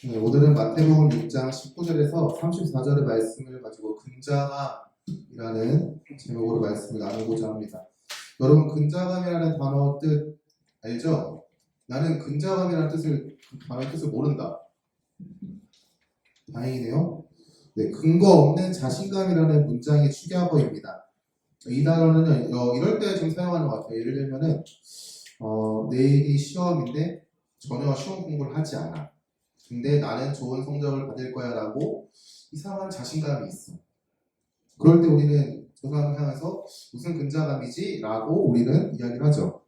네, 오늘은 마태복음 6장 19절에서 34절의 말씀을 가지고 근자감이라는 제목으로 말씀을 나누고자 합니다. 여러분, 근자감이라는 단어 뜻 알죠? 나는 근자감이라는 단어의 뜻을 모른다. 다행이네요. 네, 근거 없는 자신감이라는 문장의 축약어입니다. 이 단어는 이럴 때 좀 사용하는 것 같아요. 예를 들면은 내일이 시험인데 전혀 시험 공부를 하지 않아. 근데 나는 좋은 성적을 받을 거야 라고 이상한 자신감이 있어. 그럴 때 우리는 저 사람을 향해서 무슨 근자감이지? 라고 우리는 이야기를 하죠.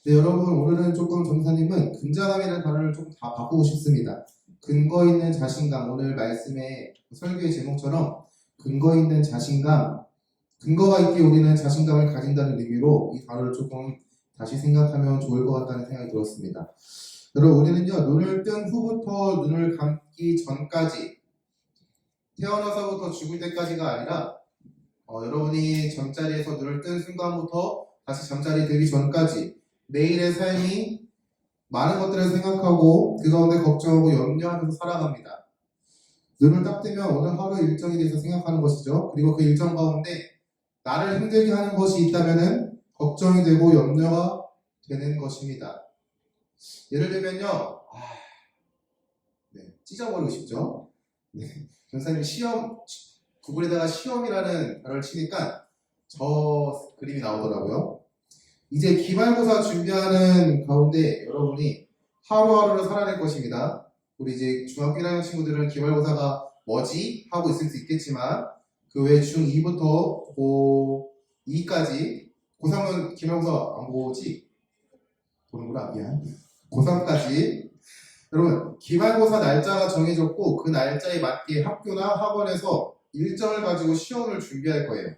네, 여러분, 오늘은 조금 전사님은 근자감이라는 단어를 조금 다 바꾸고 싶습니다. 근거 있는 자신감, 오늘 말씀의 설교의 제목처럼 근거 있는 자신감, 근거가 있기에 우리는 자신감을 가진다는 의미로 이 단어를 조금 다시 생각하면 좋을 것 같다는 생각이 들었습니다. 여러분, 우리는요, 눈을 뜬 후부터 눈을 감기 전까지, 태어나서부터 죽을 때까지가 아니라 여러분이 잠자리에서 눈을 뜬 순간부터 다시 잠자리에 들기 전까지 매일의 삶이 많은 것들을 생각하고 그 가운데 걱정하고 염려하면서 살아갑니다. 눈을 딱 뜨면 오늘 하루 일정에 대해서 생각하는 것이죠. 그리고 그 일정 가운데 나를 힘들게 하는 것이 있다면 걱정이 되고 염려가 되는 것입니다. 예를 들면요, 찢어버리고 싶죠? 네. 전사님 구글에다가 시험이라는 단어를 치니까 저 그림이 나오더라고요. 이제 기말고사 준비하는 가운데 여러분이 하루하루를 살아낼 것입니다. 우리 이제 중학교 1학년 친구들은 기말고사가 뭐지? 하고 있을 수 있겠지만 그 외 중2부터 고2까지 고3은 기말고사 안 보지? 보는구나. 미안. 고3까지 여러분, 기말고사 날짜가 정해졌고 그 날짜에 맞게 학교나 학원에서 일정을 가지고 시험을 준비할 거예요.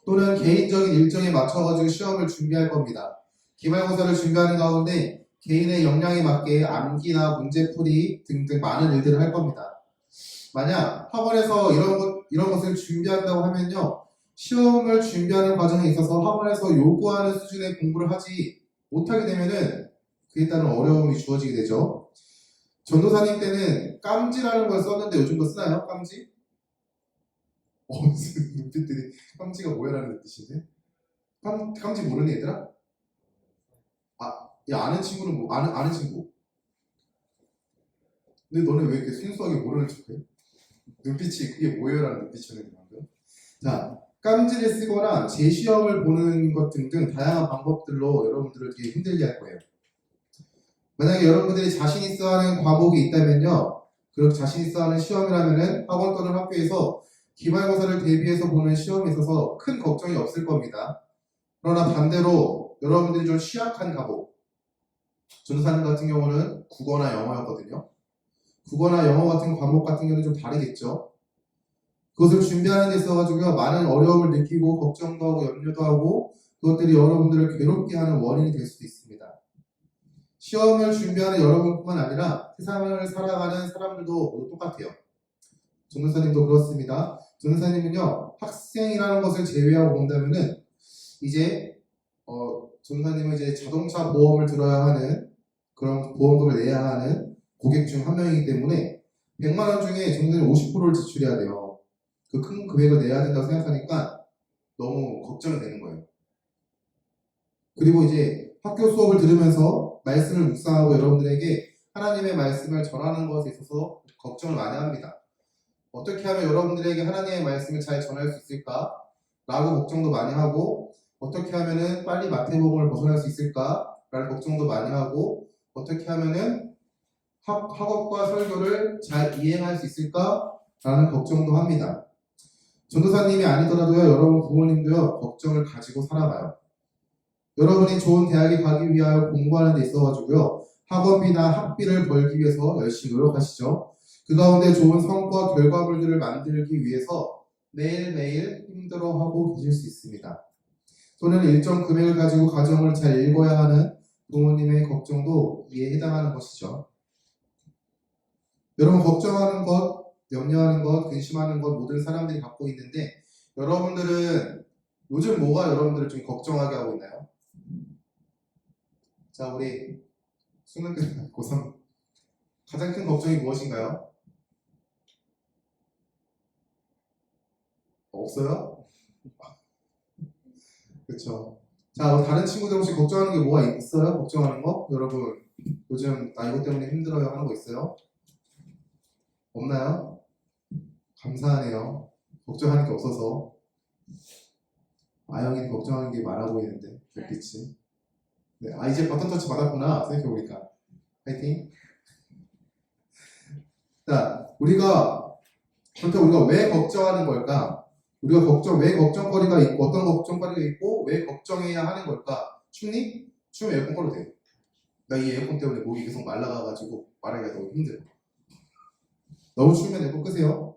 또는 개인적인 일정에 맞춰가지고 시험을 준비할 겁니다. 기말고사를 준비하는 가운데 개인의 역량에 맞게 암기나 문제풀이 등등 많은 일들을 할 겁니다. 만약 학원에서 이런 것을 준비한다고 하면요, 시험을 준비하는 과정에 있어서 학원에서 요구하는 수준의 공부를 하지 못하게 되면은 그에 따른 어려움이 주어지게 되죠. 전도사님 때는 깜지라는 걸 썼는데 요즘도 쓰나요? 깜지? 눈빛들이 깜지가 뭐야라는 뜻인데? 깜지 모르는 얘들아? 야, 아는 친구는 아는 친구. 근데 너네 왜 이렇게 순수하게 모르는 척해? 눈빛이 그게 뭐야라는 눈빛이었는데 방금. 자, 깜지를 쓰거나 재시험을 보는 것 등등 다양한 방법들로 여러분들을 되게 힘들게 할 거예요. 만약에 여러분들이 자신 있어 하는 과목이 있다면요, 그렇게 자신 있어 하는 시험이라면은 학원 또는 학교에서 기말고사를 대비해서 보는 시험에 있어서 큰 걱정이 없을 겁니다. 그러나 반대로 여러분들이 좀 취약한 과목, 전도사님 같은 경우는 국어나 영어였거든요. 국어나 영어 같은 과목 같은 경우는 좀 다르겠죠. 그것을 준비하는 데 있어가지고 많은 어려움을 느끼고 걱정도 하고 염려도 하고 그것들이 여러분들을 괴롭게 하는 원인이 될 수도 있습니다. 시험을 준비하는 여러분뿐만 아니라 세상을 살아가는 사람들도 모두 똑같아요. 전도사님도 그렇습니다. 전도사님은요, 학생이라는 것을 제외하고 본다면은 이제 전도사님은 이제 자동차 보험을 들어야 하는 그런 보험금을 내야 하는 고객 중 한 명이기 때문에 100만 원 중에 전도사님 50%를 지출해야 돼요. 그 큰 금액을 내야 된다고 생각하니까 너무 걱정이 되는 거예요. 그리고 이제 학교 수업을 들으면서 말씀을 묵상하고 여러분들에게 하나님의 말씀을 전하는 것에 있어서 걱정을 많이 합니다. 어떻게 하면 여러분들에게 하나님의 말씀을 잘 전할 수 있을까? 라고 걱정도 많이 하고 어떻게 하면은 빨리 마태복음을 벗어날 수 있을까? 라는 걱정도 많이 하고 어떻게 하면은 학업과 설교를 잘 이행할 수 있을까? 라는 걱정도 합니다. 전도사님이 아니더라도요, 여러분 부모님도요, 걱정을 가지고 살아가요. 여러분이 좋은 대학에 가기 위하여 공부하는 데 있어가지고요, 학원비나 학비를 벌기 위해서 열심히 노력하시죠. 그 가운데 좋은 성과, 결과물들을 만들기 위해서 매일매일 힘들어하고 계실 수 있습니다. 또는 일정 금액을 가지고 가정을 잘 읽어야 하는 부모님의 걱정도 이에 해당하는 것이죠. 여러분 걱정하는 것, 염려하는 것, 근심하는 것 모든 사람들이 갖고 있는데 여러분들은 요즘 뭐가 여러분들을 좀 걱정하게 하고 있나요? 자, 우리 수능 끝난 고3 가장 큰 걱정이 무엇인가요? 없어요? 그렇죠. 자, 다른 친구들 혹시 걱정하는 게 뭐가 있어요? 걱정하는 거? 여러분, 요즘 나 이것 때문에 힘들어요 하는 거 있어요? 없나요? 감사하네요. 걱정하는 게 없어서. 아영이는 걱정하는 게 많아 보이는데, 별빛이. 네, 이제 버튼 터치 받았구나, 생각해보니까. 파이팅. 자, 그렇다고 우리가 왜 걱정하는 걸까? 우리가 왜 걱정거리가 있고, 어떤 걱정거리가 있고, 왜 걱정해야 하는 걸까? 춥니? 추우면 에어컨 꺼도 돼. 나 이 에어컨 때문에 목이 계속 말라가가지고 말하기가 너무 힘들어. 너무 추우면 에어컨 끄세요.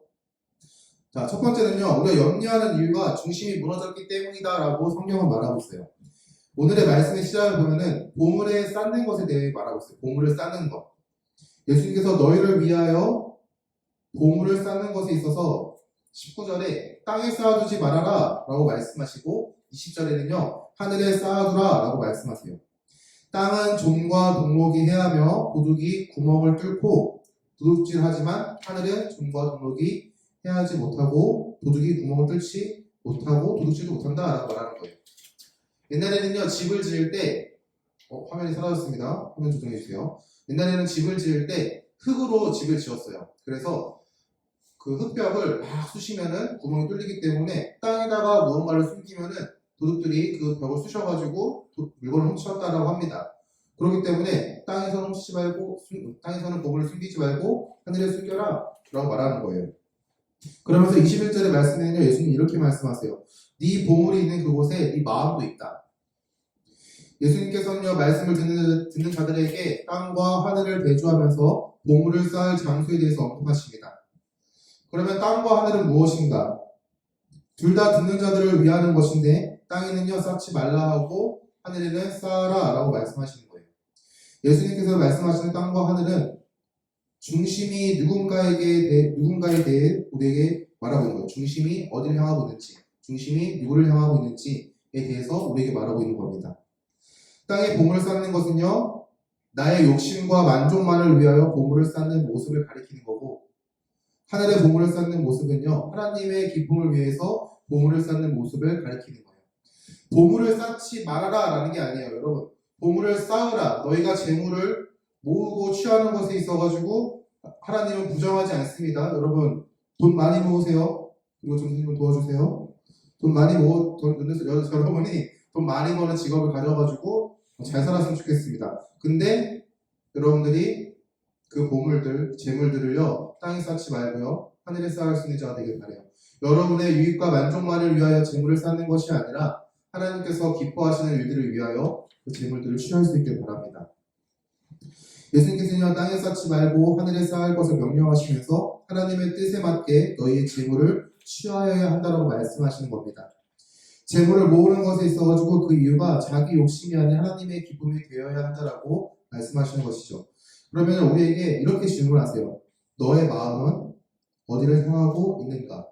자, 첫 번째는요, 우리가 염려하는 이유가 중심이 무너졌기 때문이다라고 성경은 말하고 있어요. 오늘의 말씀의 시작을 보면은 보물에 쌓는 것에 대해 말하고 있어요. 보물을 쌓는 것. 예수님께서 너희를 위하여 보물을 쌓는 것에 있어서 19절에 땅에 쌓아두지 말아라 라고 말씀하시고 20절에는요, 하늘에 쌓아두라 라고 말씀하세요. 땅은 좀과 동록이 해하며 도둑이 구멍을 뚫고 도둑질하지만 하늘은 좀과 동록이 해하지 못하고 도둑이 구멍을 뚫지 못하고 도둑질도 못한다 라고 말하는 거예요. 옛날에는요, 집을 지을 때 화면이 사라졌습니다. 화면 조정해 주세요. 옛날에는 집을 지을 때 흙으로 집을 지었어요. 그래서 그 흙벽을 막 쑤시면은 구멍이 뚫리기 때문에 땅에다가 무언가를 숨기면은 도둑들이 그 벽을 쑤셔가지고 물건을 훔쳤다라고 합니다. 그렇기 때문에 땅에서는 훔치지 말고 땅에서는 보물을 숨기지 말고 하늘에 숨겨라 라고 말하는 거예요. 그러면서 21절의 말씀에는요, 예수님이 이렇게 말씀하세요. 네 보물이 있는 그곳에 네 마음도 있다. 예수님께서는요, 말씀을 듣는 자들에게 땅과 하늘을 대조하면서 보물을 쌓을 장소에 대해서 언급하십니다. 그러면 땅과 하늘은 무엇인가? 둘 다 듣는 자들을 위하는 것인데 땅에는요 쌓지 말라 하고 하늘에는 쌓아라 라고 말씀하시는 거예요. 예수님께서 말씀하시는 땅과 하늘은 중심이 누군가에 대해 우리에게 말하고 있는 거예요. 중심이 어디를 향하고 있는지, 중심이 누구를 향하고 있는지에 대해서 우리에게 말하고 있는 겁니다. 땅에 보물을 쌓는 것은요, 나의 욕심과 만족만을 위하여 보물을 쌓는 모습을 가리키는 거고, 하늘의 보물을 쌓는 모습은요, 하나님의 기쁨을 위해서 보물을 쌓는 모습을 가리키는 거예요. 보물을 쌓지 말아라 라는 게 아니에요, 여러분. 보물을 쌓으라. 너희가 재물을 모으고 취하는 것에 있어가지고 하나님은 부정하지 않습니다. 여러분, 돈 많이 모으세요. 이거 좀 도와주세요. 여러분이 돈 많이 버는 직업을 가져가지고 잘 살았으면 좋겠습니다. 근데 여러분들이 그 보물들, 재물들을요, 땅에 쌓지 말고요, 하늘에 쌓을 수 있는 자가 되길 바라요. 여러분의 유익과 만족만을 위하여 재물을 쌓는 것이 아니라 하나님께서 기뻐하시는 일들을 위하여 그 재물들을 취할 수 있길 바랍니다. 예수님께서는 땅에 쌓지 말고 하늘에 쌓을 것을 명령하시면서 하나님의 뜻에 맞게 너희의 재물을 취하여야 한다고 말씀하시는 겁니다. 재물을 모으는 것에 있어가지고 그 이유가 자기 욕심이 아닌 하나님의 기쁨이 되어야 한다라고 말씀하시는 것이죠. 그러면 우리에게 이렇게 질문하세요. 너의 마음은 어디를 향하고 있는가?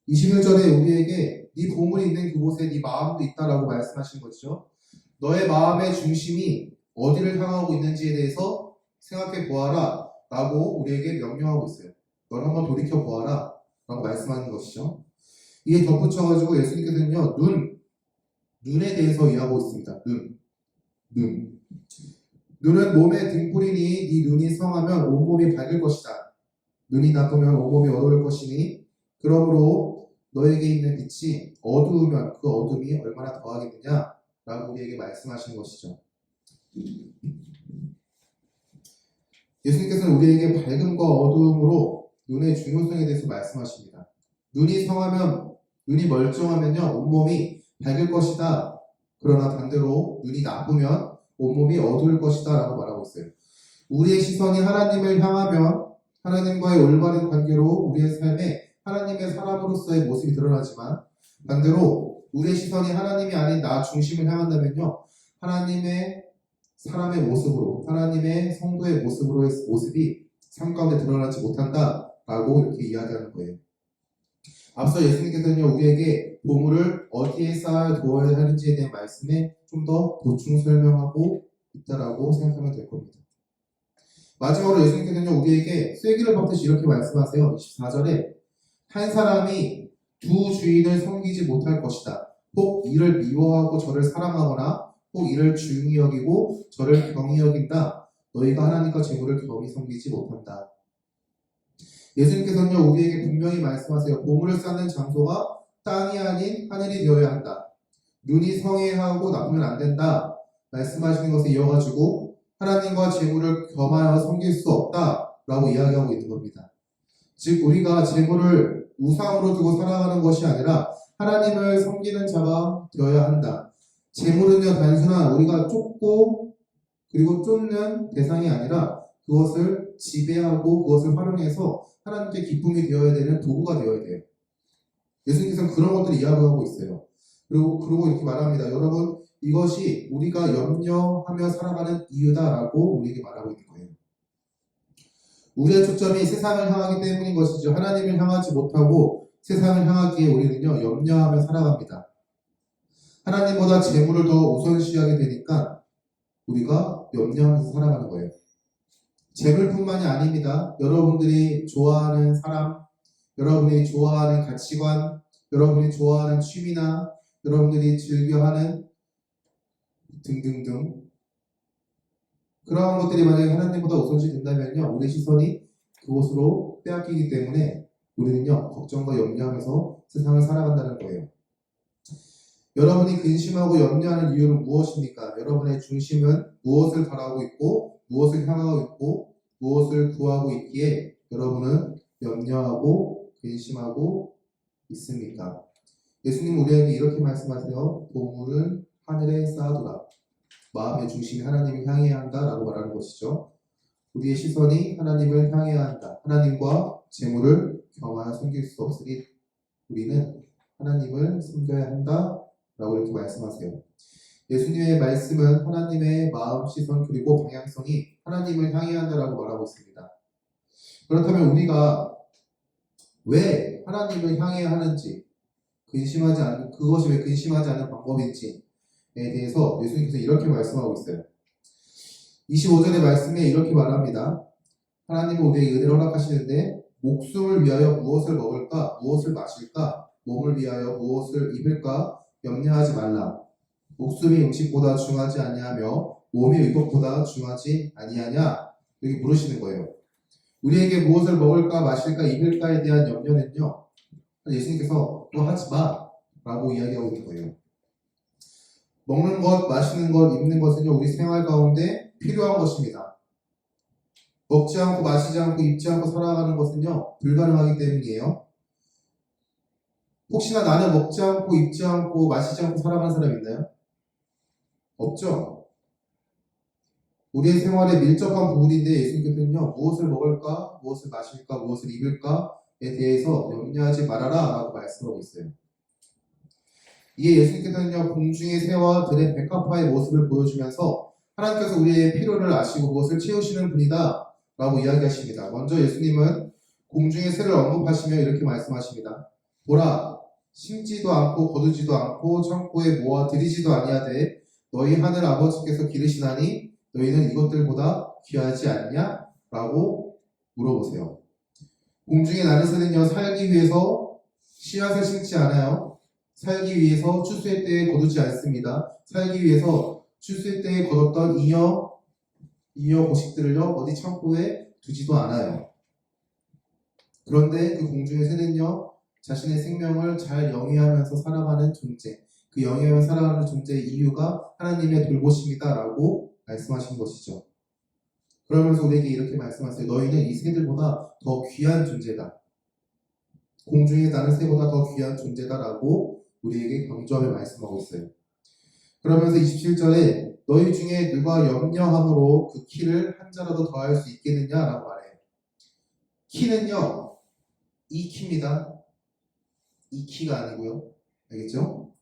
21절에 우리에게 네 보물이 있는 그곳에 네 마음도 있다라고 말씀하신 것이죠. 너의 마음의 중심이 어디를 향하고 있는지에 대해서 생각해 보아라 라고 우리에게 명령하고 있어요. 널 한번 돌이켜 보아라 라고 말씀하는 것이죠. 이에 덧붙여가지고 예수님께서는요, 눈에 대해서 이야기하고 있습니다. 눈은 몸의 등불이니 네 눈이 성하면 온몸이 밝을 것이다. 눈이 나쁘면 온몸이 어두울 것이니 그러므로 너에게 있는 빛이 어두우면 그 어둠이 얼마나 더하겠느냐 라고 우리에게 말씀하시는 것이죠. 예수님께서는 우리에게 밝음과 어두움으로 눈의 중요성에 대해서 말씀하십니다. 눈이 멀쩡하면요 온몸이 밝을 것이다. 그러나 반대로 눈이 나쁘면 온몸이 어두울 것이다 라고 말하고 있어요. 우리의 시선이 하나님을 향하면 하나님과의 올바른 관계로 우리의 삶에 하나님의 사람으로서의 모습이 드러나지만 반대로 우리의 시선이 하나님이 아닌 나 중심을 향한다면요 하나님의 사람의 모습으로 하나님의 성도의 모습이 삶 가운데 드러나지 못한다 라고 이렇게 이야기하는 거예요. 앞서 예수님께서는요 우리에게 보물을 어디에 쌓아 두어야 하는지에 대한 말씀에 좀 더 보충 설명하고 있다라고 생각하면 될 겁니다. 마지막으로 예수님께서는 우리에게 쐐기를 밟듯이 이렇게 말씀하세요. 24절에 한 사람이 두 주인을 섬기지 못할 것이다. 혹 이를 미워하고 저를 사랑하거나 혹 이를 중히 여기고 저를 경히 여긴다. 너희가 하나님과 재물을 겸히 섬기지 못한다. 예수님께서는 우리에게 분명히 말씀하세요. 보물을 쌓는 장소가 땅이 아닌 하늘이 되어야 한다. 눈이 성애하고 나쁘면 안 된다. 말씀하시는 것에 이어가지고 하나님과 재물을 겸하여 섬길 수 없다라고 이야기하고 있는 겁니다. 즉 우리가 재물을 우상으로 두고 살아가는 것이 아니라 하나님을 섬기는 자가 되어야 한다. 재물은요 단순한 우리가 쫓고 그리고 쫓는 대상이 아니라 그것을 지배하고 그것을 활용해서 하나님께 기쁨이 되어야 되는 도구가 되어야 돼요. 예수님께서는 그런 것들을 이야기하고 있어요. 그리고 이렇게 말합니다. 여러분 이것이 우리가 염려하며 살아가는 이유다라고 우리에게 말하고 있는 거예요. 우리의 초점이 세상을 향하기 때문인 것이죠. 하나님을 향하지 못하고 세상을 향하기에 우리는요 염려하며 살아갑니다. 하나님보다 재물을 더 우선시하게 되니까 우리가 염려하면서 살아가는 거예요. 재물뿐만이 아닙니다. 여러분들이 좋아하는 사람, 여러분이 좋아하는 가치관, 여러분이 좋아하는 취미나 여러분들이 즐겨하는 등등등 그러한 것들이 만약에 하나님보다 우선시 된다면요 우리 시선이 그곳으로 빼앗기기 때문에 우리는요 걱정과 염려하면서 세상을 살아간다는 거예요. 여러분이 근심하고 염려하는 이유는 무엇입니까? 여러분의 중심은 무엇을 바라고 있고 무엇을 향하고 있고 무엇을 구하고 있기에 여러분은 염려하고 근심하고 있습니까? 예수님 우리에게 이렇게 말씀하세요. 보물을 하늘에 쌓아두라. 마음의 중심이 하나님을 향해야 한다라고 말하는 것이죠. 우리의 시선이 하나님을 향해야 한다. 하나님과 재물을 겸하여 섬길 수 없으니 우리는 하나님을 섬겨야 한다라고 이렇게 말씀하세요. 예수님의 말씀은 하나님의 마음, 시선 그리고 방향성이 하나님을 향해야 한다라고 말하고 있습니다. 그렇다면 우리가 왜 하나님을 향해야 하는지 그것이 왜 근심하지 않는 방법인지에 대해서 예수님께서 이렇게 말씀하고 있어요. 25절의 말씀에 이렇게 말합니다. 하나님은 우리에게 은혜를 허락하시는데 목숨을 위하여 무엇을 먹을까, 무엇을 마실까, 몸을 위하여 무엇을 입을까 염려하지 말라. 목숨이 음식보다 중하지 아니하며 몸이 의복보다 중하지 아니하냐? 여기 물으시는 거예요. 우리에게 무엇을 먹을까, 마실까, 입을까에 대한 염려는요. 예수님께서 그거 하지 마 라고 이야기하고 있는 거예요. 먹는 것, 마시는 것, 입는 것은요 우리 생활 가운데 필요한 것입니다. 먹지 않고 마시지 않고 입지 않고 살아가는 것은요 불가능하기 때문이에요. 혹시나 나는 먹지 않고 입지 않고 마시지 않고 살아가는 사람 있나요? 없죠. 우리의 생활에 밀접한 부분인데 예수님께서는요 무엇을 먹을까, 무엇을 마실까, 무엇을 입을까에 대해서 염려하지 말아라 라고 말씀하고 있어요. 이에 예수님께서는요 공중의 새와 들의 백합화의 모습을 보여주면서 하나님께서 우리의 필요를 아시고 그것을 채우시는 분이다 라고 이야기하십니다. 먼저 예수님은 공중의 새를 언급하시며 이렇게 말씀하십니다. 보라, 심지도 않고 거두지도 않고 창고에 모아 들이지도 아니하되 너희 하늘 아버지께서 기르시나니 너희는 이것들보다 귀하지 않냐? 라고 물어보세요. 공중에 나는 새는요 살기 위해서 씨앗을 심지 않아요. 살기 위해서 추수의 때에 거두지 않습니다. 살기 위해서 추수의 때에 거뒀던 잉여 곡식들을요 어디 창고에 두지도 않아요. 그런데 그 공중의 새는요 자신의 생명을 잘 영위하면서 살아가는 존재, 그 영위하면서 살아가는 존재의 이유가 하나님의 돌보심이다라고 말씀하신 것이죠. 그러면서 우리에게 이렇게 말씀하세요. 너희는 이 새들보다 더 귀한 존재다. 공중에 나는 새보다 더 귀한 존재다라고 우리에게 강조하며 말씀하고 있어요. 그러면서 27절에 너희 중에 누가 염려함으로 그 키를 한 자라도 더할 수 있겠느냐라고 말해요. 키는요 이 키입니다. 이 키가 아니고요. 알겠죠?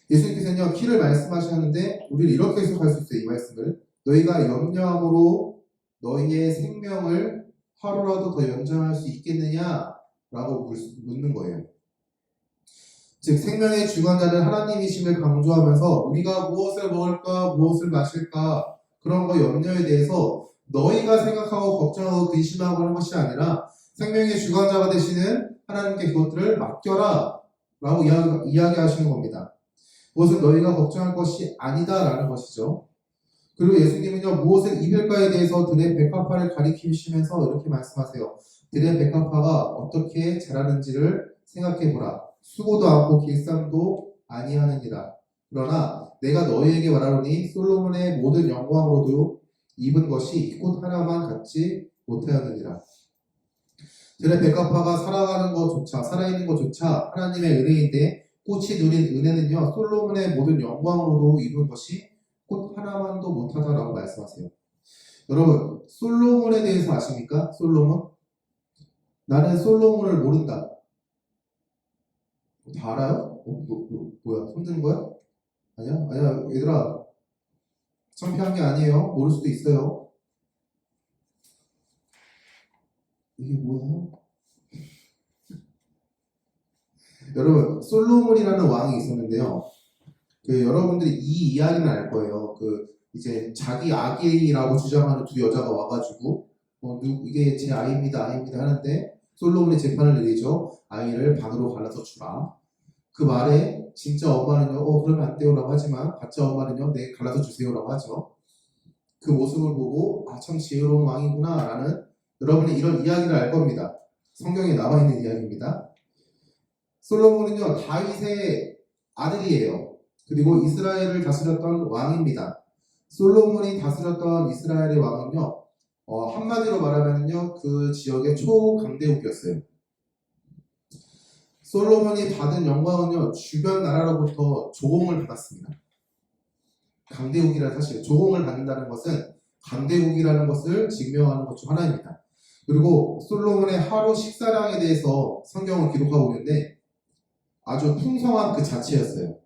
예수님께서는요 키를 말씀하시는데 우리를 이렇게 해석할 수 있어요. 이 말씀을 너희가 염려함으로 너희의 생명을 하루라도 더 연장할 수 있겠느냐라고 묻는 거예요. 즉 생명의 주관자는 하나님이심을 강조하면서 우리가 무엇을 먹을까 무엇을 마실까 그런 거 염려에 대해서 너희가 생각하고 걱정하고 근심하고 하는 것이 아니라 생명의 주관자가 되시는 하나님께 그것들을 맡겨라 라고 이야기하시는 겁니다. 그것은 너희가 걱정할 것이 아니다 라는 것이죠. 그리고 예수님은요, 무엇을 입을까에 대해서 들의 백합화를 가리키시면서 이렇게 말씀하세요. 들의 백합화가 어떻게 자라는지를 생각해보라. 수고도 않고 길쌈도 아니하느니라. 그러나 내가 너희에게 말하노니 솔로몬의 모든 영광으로도 입은 것이 꽃 하나만 갖지 못하였느니라. 들의 백합화가 살아가는 것조차, 살아있는 것조차 하나님의 은혜인데 꽃이 누린 은혜는요, 솔로몬의 모든 영광으로도 입은 것이 꽃 하나만도 못하다라고 말씀하세요. 여러분, 솔로몬에 대해서 아십니까? 솔로몬? 나는 솔로몬을 모른다. 다 알아요? 뭐야? 손 드는 거야? 아니야, 얘들아. 창피한 게 아니에요. 모를 수도 있어요. 이게 뭐야? 여러분, 솔로몬이라는 왕이 있었는데요. 여러분들이 이 이야기는 알 거예요. 이제 자기 아기라고 주장하는 두 여자가 와가지고, 이게 제 아이입니다 하는데, 솔로몬이 재판을 내리죠. 아이를 반으로 갈라서 주라. 그 말에 진짜 엄마는요, 그러면 안 돼요라고 하지만, 가짜 엄마는요, 네, 갈라서 주세요라고 하죠. 그 모습을 보고, 참 지혜로운 왕이구나, 라는 여러분이 이런 이야기를 알 겁니다. 성경에 남아있는 이야기입니다. 솔로몬은요, 다윗의 아들이에요. 그리고 이스라엘을 다스렸던 왕입니다. 솔로몬이 다스렸던 이스라엘의 왕은요, 한마디로 말하면요, 그 지역의 초강대국이었어요. 솔로몬이 받은 영광은요, 주변 나라로부터 조공을 받았습니다. 강대국이라는 사실, 조공을 받는다는 것은 강대국이라는 것을 증명하는 것 중 하나입니다. 그리고 솔로몬의 하루 식사량에 대해서 성경을 기록하고 있는데 아주 풍성한 그 자체였어요.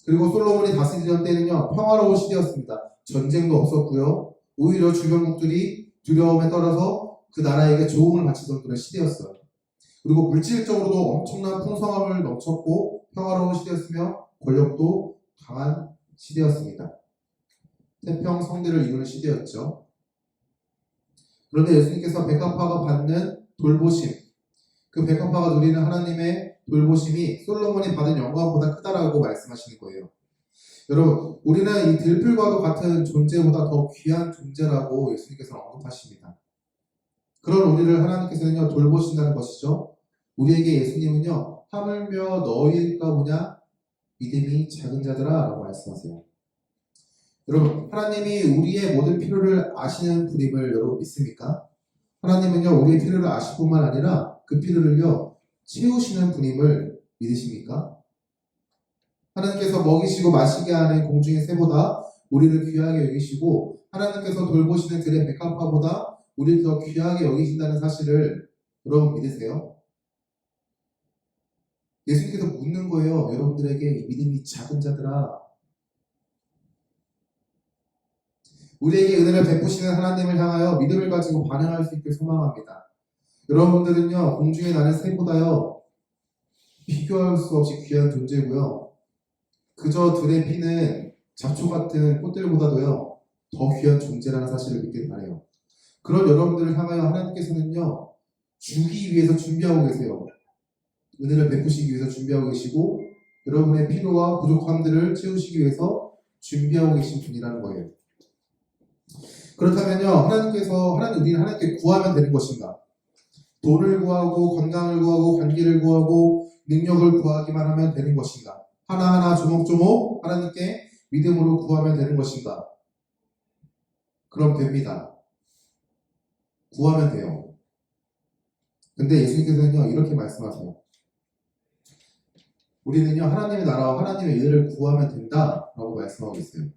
그리고 솔로몬이 다스리던 때는요, 평화로운 시대였습니다. 전쟁도 없었고요. 오히려 주변국들이 두려움에 떨어서 그 나라에게 조공을 바치던 그런 시대였어요. 그리고 물질적으로도 엄청난 풍성함을 넘쳤고 평화로운 시대였으며 권력도 강한 시대였습니다. 태평 성대를 이루는 시대였죠. 그런데 예수님께서 백합화가 받는 돌보심, 그 백합화가 누리는 하나님의 돌보심이 솔로몬이 받은 영광보다 크다라고 말씀하시는 거예요. 여러분, 우리는 이 들풀과도 같은 존재보다 더 귀한 존재라고 예수님께서 언급하십니다. 그런 우리를 하나님께서는요, 돌보신다는 것이죠. 우리에게 예수님은요, 하물며 너희일까 보냐? 믿음이 작은 자들아 라고 말씀하세요. 여러분, 하나님이 우리의 모든 필요를 아시는 분임을 여러분 믿습니까? 하나님은요, 우리의 필요를 아실 뿐만 아니라 그 필요를요, 채우시는 분임을 믿으십니까? 하나님께서 먹이시고 마시게 하는 공중의 새보다 우리를 귀하게 여기시고 하나님께서 돌보시는 들의 백합화보다 우리를 더 귀하게 여기신다는 사실을 여러분 믿으세요? 예수님께서 묻는 거예요. 여러분들에게 믿음이 작은 자들아. 우리에게 은혜를 베푸시는 하나님을 향하여 믿음을 가지고 반응할 수 있게 소망합니다. 여러분들은요, 공중에 나는 새보다요, 비교할 수 없이 귀한 존재고요. 그저 들에 피는 잡초 같은 꽃들보다도요, 더 귀한 존재라는 사실을 믿길 바라요. 그런 여러분들을 향하여 하나님께서는요, 주기 위해서 준비하고 계세요. 은혜를 베푸시기 위해서 준비하고 계시고, 여러분의 필요와 부족함들을 채우시기 위해서 준비하고 계신 분이라는 거예요. 그렇다면요, 우리는 하나님께 구하면 되는 것인가? 돈을 구하고, 건강을 구하고, 관계를 구하고, 능력을 구하기만 하면 되는 것인가? 하나하나 조목조목 하나님께 믿음으로 구하면 되는 것인가? 그럼 됩니다. 구하면 돼요. 근데 예수님께서는요, 이렇게 말씀하세요. 우리는요, 하나님의 나라와 하나님의 의를 구하면 된다라고 말씀하고 있어요.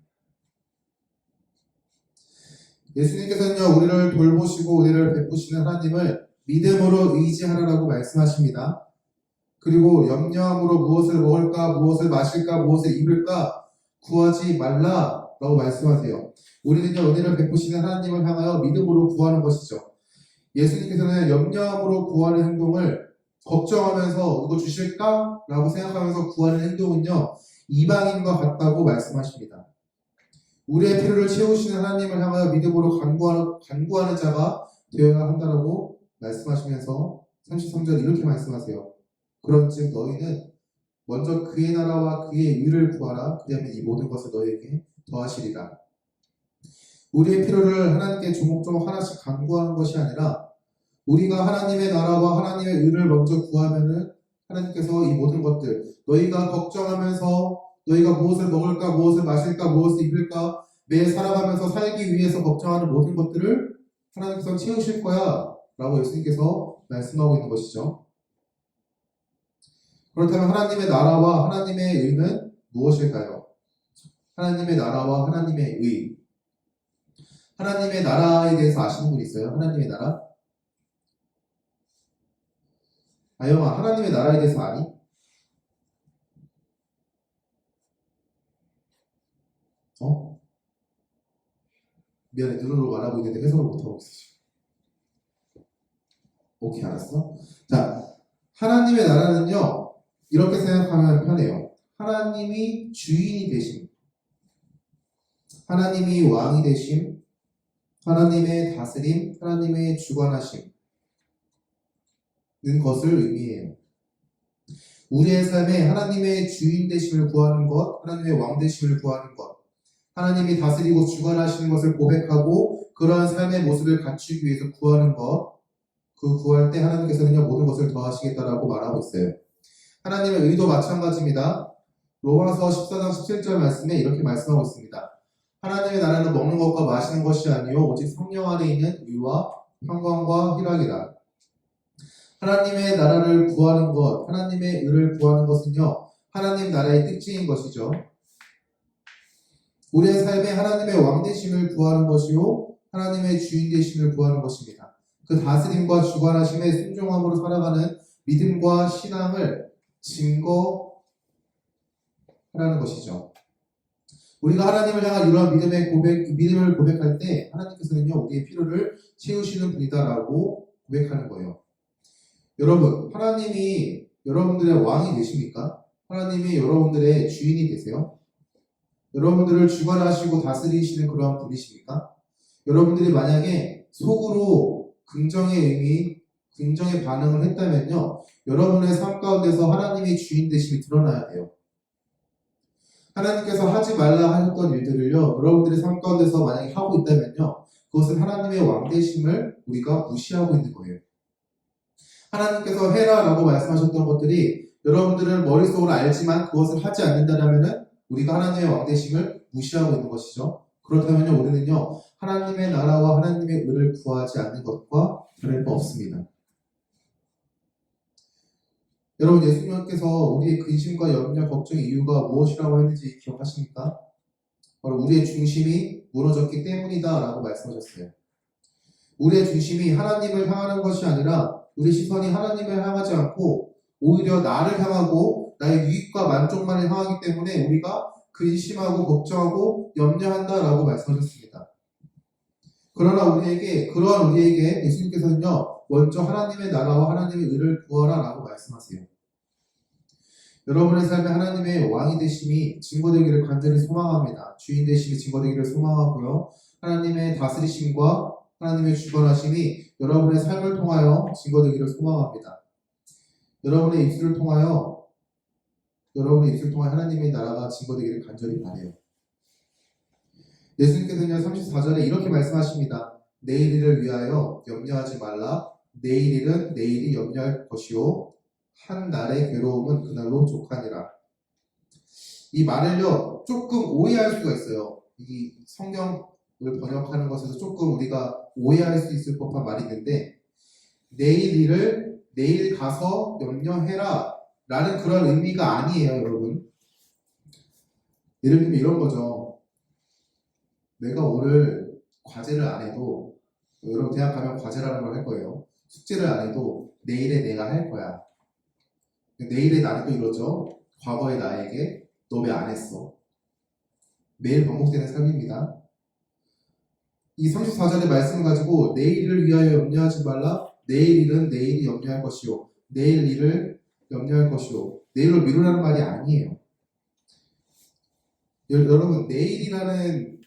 예수님께서는요, 우리를 돌보시고 우리를 베푸시는 하나님을 믿음으로 의지하라라고 말씀하십니다. 그리고 염려함으로 무엇을 먹을까, 무엇을 마실까, 무엇을 입을까 구하지 말라라고 말씀하세요. 우리는요, 은혜를 베푸시는 하나님을 향하여 믿음으로 구하는 것이죠. 예수님께서는 염려함으로 구하는 행동을 걱정하면서 이거 주실까? 라고 생각하면서 구하는 행동은요, 이방인과 같다고 말씀하십니다. 우리의 필요를 채우시는 하나님을 향하여 믿음으로 간구하는 자가 되어야 한다라고 말씀하시면서 33절 이렇게 말씀하세요. 그런즉 너희는 먼저 그의 나라와 그의 의를 구하라. 그리하면 이 모든 것을 너희에게 더하시리라. 우리의 필요를 하나님께 조목조목 하나씩 간구하는 것이 아니라 우리가 하나님의 나라와 하나님의 의를 먼저 구하면은 하나님께서 이 모든 것들 너희가 걱정하면서 너희가 무엇을 먹을까 무엇을 마실까 무엇을 입을까 매일 살아가면서 살기 위해서 걱정하는 모든 것들을 하나님께서 채우실 거야 라고 예수님께서 말씀하고 있는 것이죠. 그렇다면 하나님의 나라와 하나님의 의는 무엇일까요? 하나님의 나라와 하나님의 의. 하나님의 나라에 대해서 아시는 분 있어요? 하나님의 나라? 아영아, 하나님의 나라에 대해서 아니? 어? 미안해, 눈으로 말하고 있는데 해석을 못하고 있어. 오케이, 알았어. 자, 하나님의 나라는요, 이렇게 생각하면 편해요. 하나님이 주인이 되심, 하나님이 왕이 되심, 하나님의 다스림, 하나님의 주관하심 는 것을 의미해요. 우리의 삶에 하나님의 주인 되심을 구하는 것, 하나님의 왕 되심을 구하는 것, 하나님이 다스리고 주관하시는 것을 고백하고 그러한 삶의 모습을 갖추기 위해서 구하는 것, 그 구할 때 하나님께서는요 모든 것을 더하시겠다라고 말하고 있어요. 하나님의 의도 마찬가지입니다. 로마서 14장 17절 말씀에 이렇게 말씀하고 있습니다. 하나님의 나라는 먹는 것과 마시는 것이 아니요 오직 성령 안에 있는 의와 평강과 희락이라. 하나님의 나라를 구하는 것, 하나님의 의를 구하는 것은요 하나님 나라의 특징인 것이죠. 우리의 삶에 하나님의 왕 되심을 구하는 것이요 하나님의 주인 되심을 구하는 것입니다. 그 다스림과 주관하심에 순종함으로 살아가는 믿음과 신앙을 증거하라는 것이죠. 우리가 하나님을 향한 이러한 믿음을 고백할 때 하나님께서는요 우리의 필요를 채우시는 분이다라고 고백하는 거예요. 여러분, 하나님이 여러분들의 왕이 되십니까? 하나님이 여러분들의 주인이 되세요? 여러분들을 주관하시고 다스리시는 그러한 분이십니까? 여러분들이 만약에 속으로 긍정의 의미, 긍정의 반응을 했다면요, 여러분의 삶 가운데서 하나님의 주인 되심이 드러나야 돼요. 하나님께서 하지 말라 하셨던 일들을요, 여러분들의 삶 가운데서 만약에 하고 있다면요, 그것은 하나님의 왕 되심을 우리가 무시하고 있는 거예요. 하나님께서 해라 라고 말씀하셨던 것들이 여러분들은 머릿속으로 알지만 그것을 하지 않는다라면은 우리가 하나님의 왕 되심을 무시하고 있는 것이죠. 그렇다면요, 우리는요, 하나님의 나라와 하나님의 의를 구하지 않는 것과 다를 바 없습니다. 여러분, 예수님께서 우리의 근심과 염려, 걱정의 이유가 무엇이라고 했는지 기억하십니까? 바로 우리의 중심이 무너졌기 때문이다 라고 말씀하셨어요. 우리의 중심이 하나님을 향하는 것이 아니라 우리 시선이 하나님을 향하지 않고 오히려 나를 향하고 나의 유익과 만족만을 향하기 때문에 우리가 근심하고 걱정하고 염려한다라고 말씀하셨습니다. 그러나 그러한 우리에게 예수님께서는요, 먼저 하나님의 나라와 하나님의 의를 구하라라고 말씀하세요. 여러분의 삶에 하나님의 왕이 되심이 증거되기를 간절히 소망합니다. 주인 되심이 증거되기를 소망하고요. 하나님의 다스리심과 하나님의 주관하심이 여러분의 삶을 통하여 증거되기를 소망합니다. 여러분의 입술을 통하여 하나님의 나라가 증거되기를 간절히 바라요. 예수님께서는 34절에 이렇게 말씀하십니다. 내일 일을 위하여 염려하지 말라. 내일 일은 내일이 염려할 것이요 한 날의 괴로움은 그날로 족하니라. 이 말을요 조금 오해할 수가 있어요. 이 성경을 번역하는 것에서 조금 우리가 오해할 수 있을 법한 말이 있는데, 내일 일을 내일 가서 염려해라 라는 그런 의미가 아니에요. 여러분, 예를 들면 이런 거죠. 내가 오늘 과제를 안 해도, 여러분 대학 가면 과제라는 걸 할 거예요. 숙제를 안 해도 내일에 내가 할 거야. 내일의 나는 또 이러죠. 과거의 나에게 너 왜 안 했어? 매일 반복되는 삶입니다. 이 34절의 말씀을 가지고 내일을 위하여 염려하지 말라. 내일 일은 내일이 염려할 것이요 내일 일을 염려할 것이요 내일을 미루라는 말이 아니에요. 여러분, 내일이라는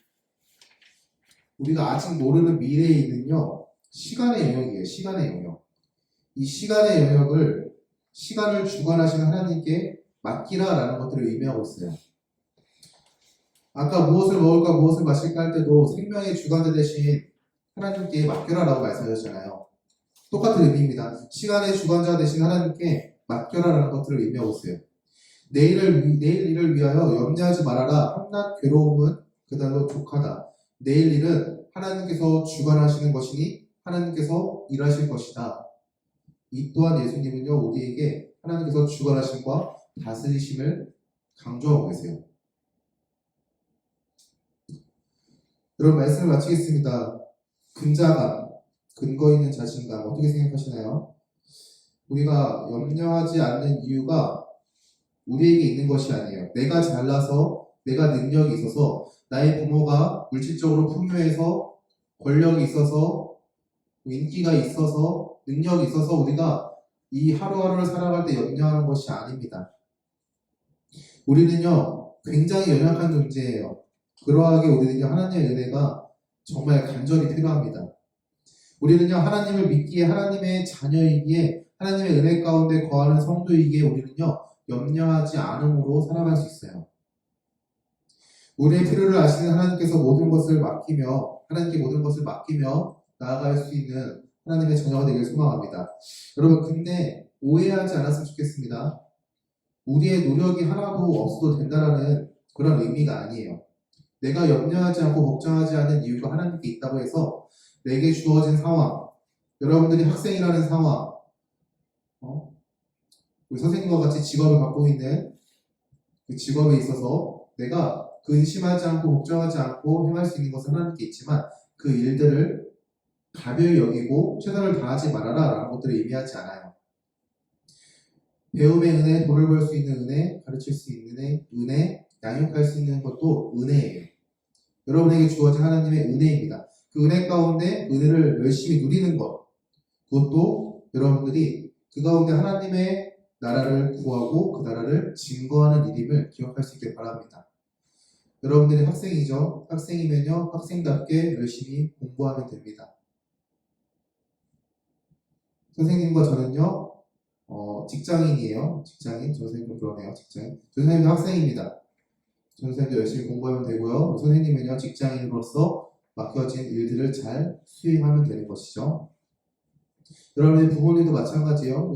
우리가 아직 모르는 미래에 있는요, 시간의 영역이에요. 시간의 영역. 이 시간의 영역을 시간을 주관하시는 하나님께 맡기라라는 것들을 의미하고 있어요. 아까 무엇을 먹을까 무엇을 마실까 할 때도 생명의 주관자 대신 하나님께 맡겨라라고 말씀하셨잖아요. 똑같은 의미입니다. 시간의 주관자 대신 하나님께 맡겨라라는 것들을 의미하고 있어요. 내일 일을 위하여 염려하지 말아라. 한낱 괴로움은 그달로 족하다. 내일 일은 하나님께서 주관하시는 것이니 하나님께서 일하실 것이다. 이 또한 예수님은요, 우리에게 하나님께서 주관하심과 다스리심을 강조하고 계세요. 여러분, 말씀을 마치겠습니다. 근자감, 근거 있는 자신감, 어떻게 생각하시나요? 우리가 염려하지 않는 이유가 우리에게 있는 것이 아니에요. 내가 잘나서, 내가 능력이 있어서, 나의 부모가 물질적으로 풍요해서, 권력이 있어서, 인기가 있어서, 능력이 있어서 우리가 이 하루하루를 살아갈 때 염려하는 것이 아닙니다. 우리는요, 굉장히 연약한 존재예요. 그러하게 우리는요, 하나님의 은혜가 정말 간절히 필요합니다. 우리는요, 하나님을 믿기에 하나님의 자녀이기에 하나님의 은혜 가운데 거하는 성도이기에 우리는요, 염려하지 않음으로 살아갈 수 있어요. 우리의 필요를 아시는 하나님께서 모든 것을 맡기며 하나님께 모든 것을 맡기며 나아갈 수 있는 하나님의 자녀가 되길 소망합니다. 여러분, 근데 오해하지 않았으면 좋겠습니다. 우리의 노력이 하나도 없어도 된다는 그런 의미가 아니에요. 내가 염려하지 않고 걱정하지 않는 이유가 하나님께 있다고 해서 내게 주어진 상황, 여러분들이 학생이라는 상황, 우리 선생님과 같이 직업을 갖고 있는 그 직업에 있어서 내가 근심하지 않고 걱정하지 않고 행할 수 있는 것은 하나님께 있지만 그 일들을 가벼이 여기고 최선을 다하지 말아라 라는 것들을 의미하지 않아요. 배움의 은혜, 돈을 벌 수 있는 은혜, 가르칠 수 있는 은혜, 양육할 수 있는 것도 은혜예요. 여러분에게 주어진 하나님의 은혜입니다. 그 은혜 가운데 은혜를 열심히 누리는 것, 그것도 여러분들이 그 가운데 하나님의 나라를 구하고 그 나라를 증거하는 일임을 기억할 수 있길 바랍니다. 여러분들이 학생이죠. 학생이면요, 학생답게 열심히 공부하면 됩니다. 선생님과 저는요, 직장인이에요. 직장인, 저 선생님도 그러네요. 직장인. 저 선생님도 학생입니다. 저 선생님도 열심히 공부하면 되고요. 선생님은요, 직장인으로서 맡겨진 일들을 잘 수행하면 되는 것이죠. 여러분의 부모님도 마찬가지예요.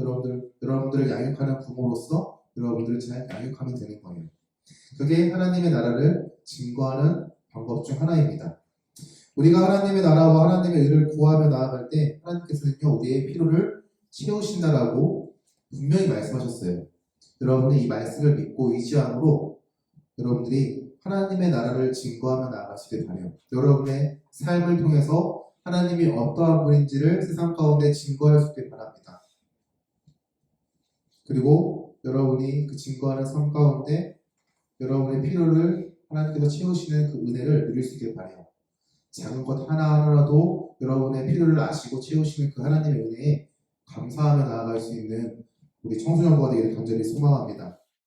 여러분들을 양육하는 부모로서 여러분들을 잘 양육하면 되는 거예요. 그게 하나님의 나라를 증거하는 방법 중 하나입니다. 우리가 하나님의 나라와 하나님의 의를 구하며 나아갈 때 하나님께서는요, 우리의 필요를 채우신다라고 분명히 말씀하셨어요. 여러분이 이 말씀을 믿고 의지함으로 여러분들이 하나님의 나라를 증거하며 나아가시길 바라요. 여러분의 삶을 통해서 하나님이 어떠한 분인지를 세상 가운데 증거할 수 있길 바랍니다. 그리고 여러분이 그 증거하는 삶 가운데 여러분의 필요를 하나님께서 채우시는 그 은혜를 누릴 수 있길 바라요. 작은 것 하나하나라도 여러분의 필요를 아시고 채우시는 그 하나님의 은혜에 감사하며 나아갈 수 있는 우리 청소년부가 되기를 간절히 소망합니다.